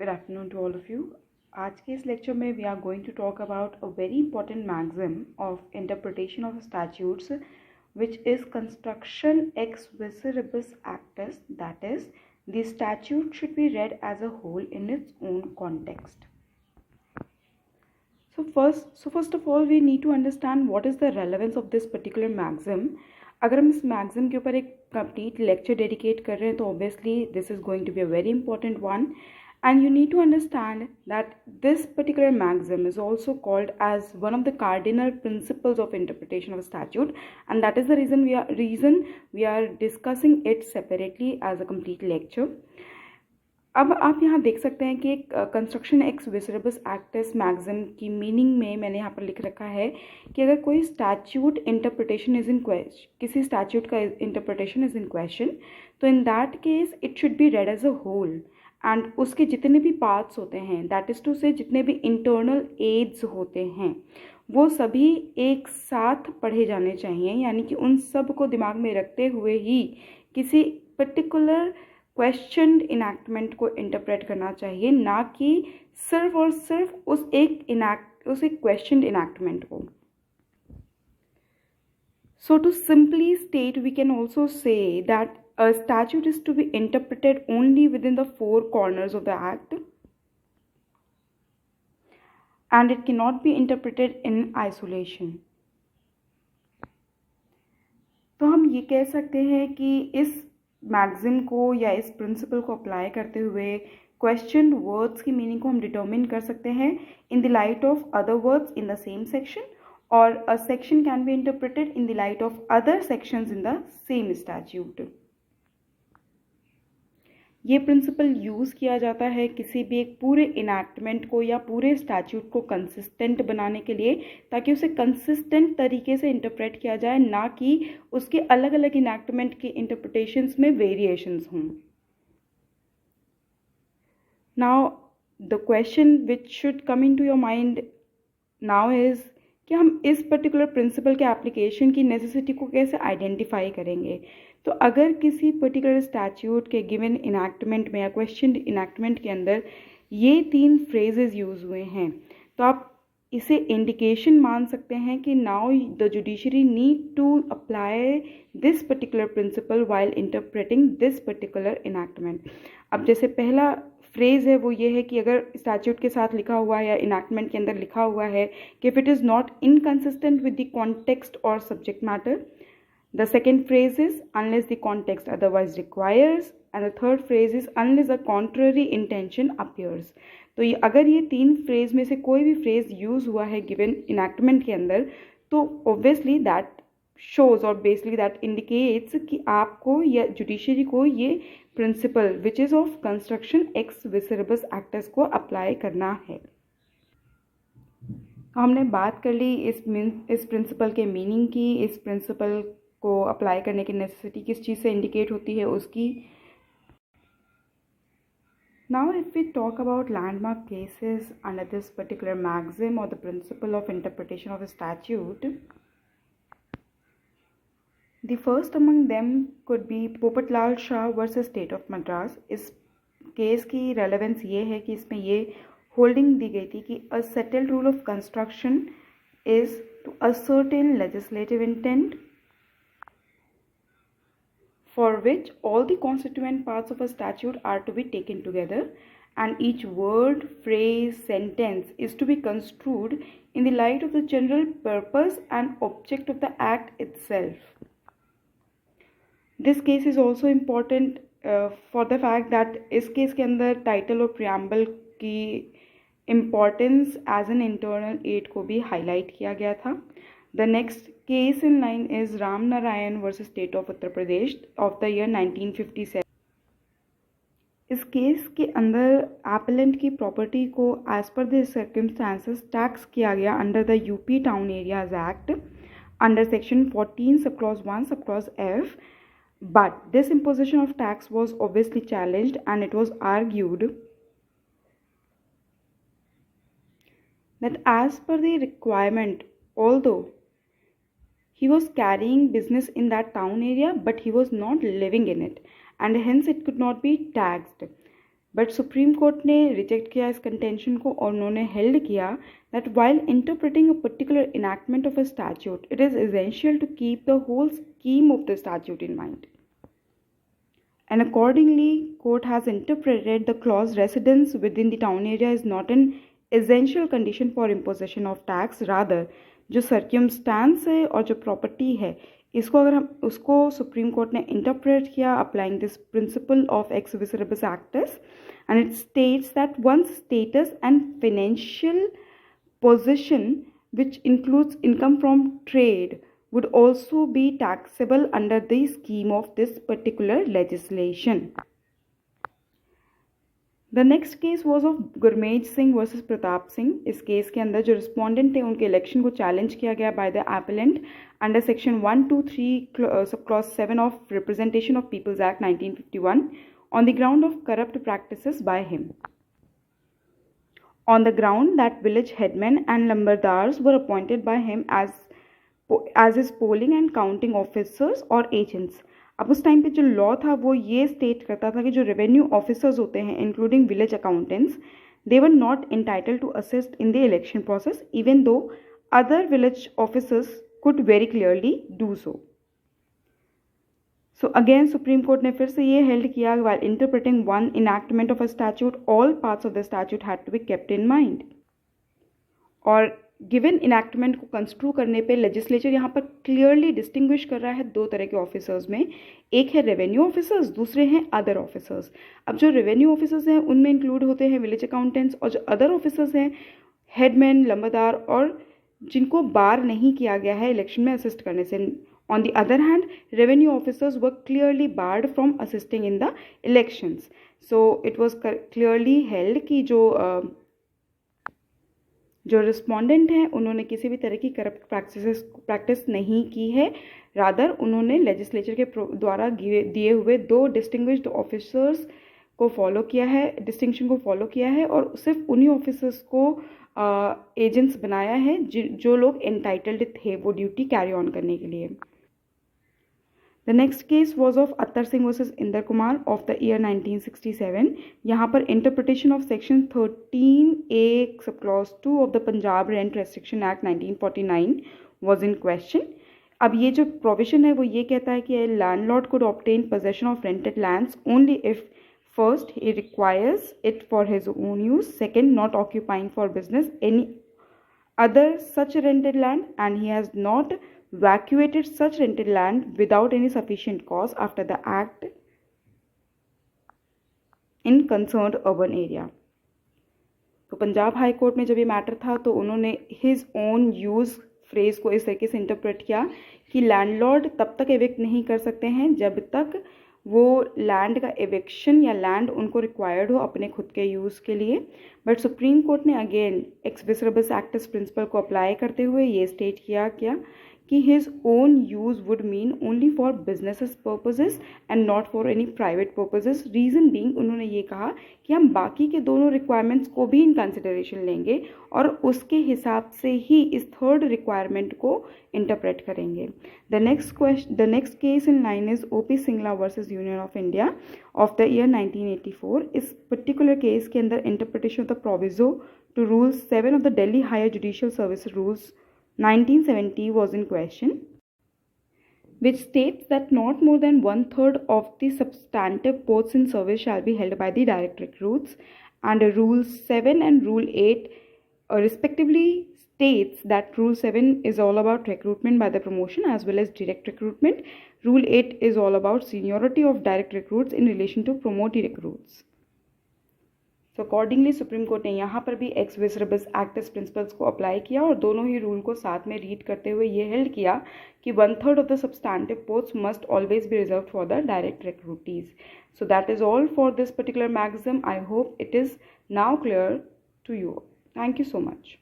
Good afternoon to all of you. आज के इस लेक्चर में we are going to talk about a very important maxim of interpretation of statutes, which is construction ex viceribus actus, that is, the statute should be read as a whole in its own context. So first of all, we need to understand what is the relevance of this particular maxim. अगर हम इस मैगज़िम के ऊपर एक complete lecture dedicate कर रहे हैं तो obviously this is going to be a very important one, and you need to understand that this particular maxim is also called as one of the cardinal principles of interpretation of a statute, and that is the reason we are discussing it separately as a complete lecture. अब आप यहाँ देख सकते हैं कि construction ex visceribus acts मैगज़िम की meaning में मैंने यहाँ पर लिख रखा है कि अगर कोई statute interpretation is in question, किसी स्टैट्यूट का इंटरप्रिटेशन इज़ इन क्वेश्चन, तो in that case it should be read as a whole, and उसके जितने भी पार्ट्स होते हैं, दैट इज़ टू से जितने भी इंटरनल एड्स होते हैं, वो सभी एक साथ पढ़े जाने चाहिए, यानी कि उन सब को दिमाग में रखते हुए ही किसी पर्टिकुलर क्वेश्चनड इनैक्टमेंट को इंटरप्रेट करना चाहिए, ना कि सिर्फ और सिर्फ उस एक क्वेश्चनड इनैक्टमेंट को. So to simply state, we can also say that a statute is to be interpreted only within the four corners of the act, and it cannot be interpreted in isolation. तो हम ये कह सकते हैं कि इस मैगज़िम को या इस प्रिंसिपल को अप्लाई करते हुए क्वेश्चन वर्ड्स की मीनिंग को हम डिटर्मिन कर सकते हैं in the light of other words in the same section, और a section can be interpreted in the light of other sections in the same statute. ये प्रिंसिपल यूज़ किया जाता है किसी भी एक पूरे इनैक्टमेंट को या पूरे स्टैट्यूट को कंसिस्टेंट बनाने के लिए, ताकि उसे कंसिस्टेंट तरीके से इंटरप्रेट किया जाए, ना कि उसके अलग अलग इनैक्टमेंट के इंटरप्रिटेशंस में वेरिएशंस हों. Now the question which should come in to your mind now is कि हम इस पर्टिकुलर प्रिंसिपल के एप्लीकेशन की नेसेसिटी को कैसे आइडेंटिफाई करेंगे. तो अगर किसी पर्टिकुलर स्टैट्यूट के गिवन इनैक्टमेंट में या क्वेश्चन इनैक्टमेंट के अंदर ये तीन फ्रेजेस यूज़ हुए हैं, तो आप इसे इंडिकेशन मान सकते हैं कि now the judiciary need to apply this particular principle while interpreting this particular enactment. अब जैसे पहला फ्रेज़ है वो ये है कि अगर स्टैट्यूट के साथ लिखा हुआ है या इनैक्टमेंट के अंदर लिखा हुआ है कि if it is not inconsistent with the context और subject matter. The second phrase is unless the context otherwise requires, and the third phrase is unless the contrary intention appears. तो ये अगर ये तीन फ्रेज में से कोई भी फ्रेज यूज़ हुआ है गिवन इनैक्टमेंट के अंदर, तो ऑब्वियसली दैट शोज और बेसिकली दैट इंडिकेट्स कि आपको या जुडिशरी को ये principle which is of construction ex visceribus actus को अप्लाई करना है. हमने बात कर ली इस प्रिंसिपल के मीनिंग की, इस प्रिंसिपल को अप्लाई करने की नेसेसिटी किस चीज़ से इंडिकेट होती है उसकी. Now if we talk about landmark cases under this particular maxim or the principle of interpretation of a statute, the first among them could be Popatlal Shah versus state of Madras. इस case की relevance ये है कि इसमें ये होल्डिंग दी गई थी कि a settled rule of construction is to ascertain legislative intent for which all the constituent parts of a statute are to be taken together, and each word, phrase, sentence is to be construed in the light of the general purpose and object of the act itself. This case is also important for the fact that इस case के अंदर title और preamble की importance as an internal aid को भी highlight किया गया था. The next case in line is Ram Narayan versus State of Uttar Pradesh of the year 1957. इस केस के अंदर एपेलेंट की प्रॉपर्टी को as per the circumstances tax किया गया under the UP town areas act under section 14 sub clause 1 sub clause F. But this imposition of tax was obviously challenged, and it was argued that as per the requirement, although he was carrying business in that town area, but he was not living in it, and hence it could not be taxed. But supreme court ने reject किया इस contention को और उन्होंने held किया that while interpreting a particular enactment of a statute it is essential to keep the whole scheme of the statute in mind. And accordingly, court has interpreted the clause residence within the town area is not an essential condition for imposition of tax. Rather, जो circumstance है और जो property है इसको अगर हम उसको supreme court ने इंटरप्रेट किया applying this principle of ex visceribus actus and it states that once status and financial position which includes income from trade would also be taxable under the scheme of this particular legislation. The next case was of Gurmeet Singh versus Pratap Singh. इस case के अंदर जो respondent थे उनके election को challenge किया गया by the appellant under section 123 sub clause 7 of representation of people's act 1951 on the ground of corrupt practices by him. On the ground that village headmen and lambardars were appointed by him as his polling and counting officers or agents. अब उस time पे जो law था वो ये state करता था कि जो रेवेन्यू ऑफिसर्स होते हैं including village accountants they were not entitled to assist in the election process even though other village officers could very clearly do so. So again supreme court ने फिर से ये हेल्ड किया while interpreting one enactment of a statute all parts of the statute had to be kept in mind. और given enactment को construe करने पे legislature यहाँ पर क्लियरली डिस्टिंग्विश कर रहा है दो तरह के ऑफिसर्स में. एक है रेवेन्यू ऑफिसर्स, दूसरे हैं अदर ऑफिसर्स. अब जो रेवेन्यू ऑफिसर्स हैं उनमें इंक्लूड होते हैं विलेज अकाउंटेंट्स और जो अदर ऑफिसर्स हैं हेडमैन लंबरदार और जिनको बार नहीं किया गया है इलेक्शन में असिस्ट करने से. On the other hand, revenue officers were clearly barred from assisting in the elections. So it was clearly held कि जो रिस्पोंडेंट हैं उन्होंने किसी भी तरह की करप्ट प्रैक्टिस नहीं की है. रादर उन्होंने लेजिस्लेचर के द्वारा दिए हुए दो डिस्टिंग्विश्ड ऑफिसर्स को फॉलो किया है, डिस्टिंक्शन को फॉलो किया है और सिर्फ उन्हीं ऑफिसर्स को एजेंट्स बनाया है जो लोग एंटाइटल्ड थे वो ड्यूटी कैरी ऑन करने के लिए. The next case was of Attar Singh versus Inder Kumar of the year 1967. यहाँ पर interpretation of section 13A subclause 2 of the Punjab Rent Restriction Act 1949 was in question. अब ये जो provision है वो ये कहता है कि landlord could obtain possession of rented lands only if first he requires it for his own use, second not occupying for business any other such rented land and he has not vacated such rented land without any sufficient cause after the act in concerned urban area. तो Punjab high court में जब ये matter था तो उन्होंने his own use phrase को इस तरीके से इंटरप्रेट किया कि लैंडलॉर्ड तब तक एविक्ट नहीं कर सकते हैं जब तक वो लैंड का एविक्शन या लैंड उनको रिक्वायर्ड हो अपने खुद के यूज़ के लिए. बट सुप्रीम कोर्ट ने again x visceribus acts principal को अप्लाई करते हुए ये स्टेट किया कि his own use would mean only for businesses purposes and not for any private purposes. Reason being उन्होंने ये कहा कि हम बाकी के दोनों रिक्वायरमेंट्स को भी इन कंसिडरेशन लेंगे और उसके हिसाब से ही इस थर्ड रिक्वायरमेंट को इंटरप्रेट करेंगे. The next case in line is OP Singla versus union of India of the year 1984. इस पर्टिकुलर केस के अंदर interpretation of the proviso to rule 7 of the Delhi higher judicial service rules 1970 was in question, which states that not more than 1/3 of the substantive posts in service shall be held by the direct recruits, and Rule 7 and Rule 8 respectively states that Rule 7 is all about recruitment by the promotion as well as direct recruitment. Rule 8 is all about seniority of direct recruits in relation to promoted recruits. So accordingly supreme court ने यहाँ पर भी x visceribus acts principles को apply किया और दोनों ही rule को साथ में रीड करते हुए ये हेल्ड किया कि 1/3 of the substantive post must always be reserve for the direct recruitees. So that is all for this particular magazine. I hope it is now clear to you. Thank you so much.